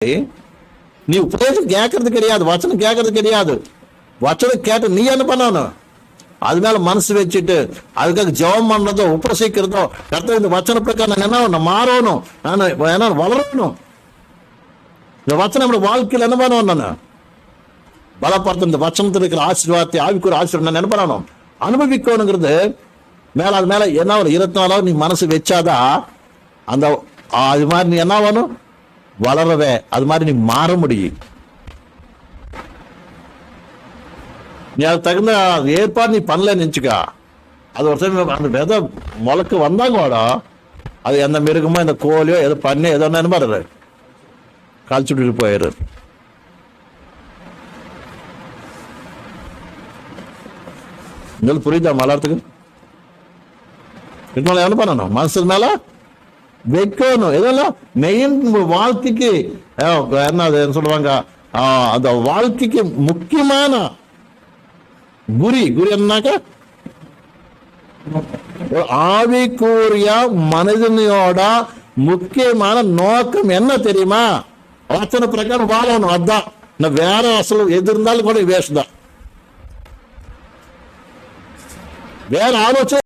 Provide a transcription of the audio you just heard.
நீ உபதேசம் கேட்கறது கிடையாது, வச்சனம் கேட்கறது கிடையாது. வச்சனம் கேட்டு நீ என்ன பண்ணணும்? அது மேல மனசு வச்சுட்டு அதுக்காக ஜெபம் பண்றதோ உபசிக்கிறதோ, கர்த்தர் இந்த வச்சன பிரகாரம் நான் என்ன மாறணும், நான் என்ன வளரணும், இந்த வச்சனம் நம்மளோட வாழ்க்கையில் என்ன பண்ணணும், நான் பலப்படுத்த இந்த வச்சனத்தில் இருக்கிற ஆசீர்வாதத்தை ஆவிக்குரிய ஆசீர்வாதம் நான் என்ன பண்ணணும், அனுபவிக்கணுங்கிறது. மேல அது மேல என்ன ஒரு 24 நீ மனசு வச்சாதான் அந்த அது மாதிரி நீ என்ன வேணும் வளரவே, அது மாதிரி நீ மாற முடியும். நீ அது தகுந்த ஏற்பாடு நீ பண்ணல நினைச்சுக்கா, அது ஒரு டைம் அந்த விதை முளைக்கு வந்தாங்க அது எந்த மிருகமோ இந்த கோழியோ ஏதோ பண்ணி ஏதோ என்ன பாரு கழிச்சுட்டு போயிரு. உங்களுக்கு புரியுதா மலர்த்துக்கு? என்ன பண்ணணும், மனசு மேல வைக்கணும். இதெல்லாம் மெயின் வாழ்க்கைக்கு என்ன சொல்லுவாங்க, அந்த வாழ்க்கைக்கு முக்கியமான குரி என்னன்னாக்க ஆவிக்குரிய மனிதனோட முக்கியமான நோக்கம் என்ன தெரியுமா? வச்சன பிரகாரம் வாழணும். அதுதான் வேற அசல் எது இருந்தாலும் கூட வேஸ்ட் தான். வேற ஆலோசனை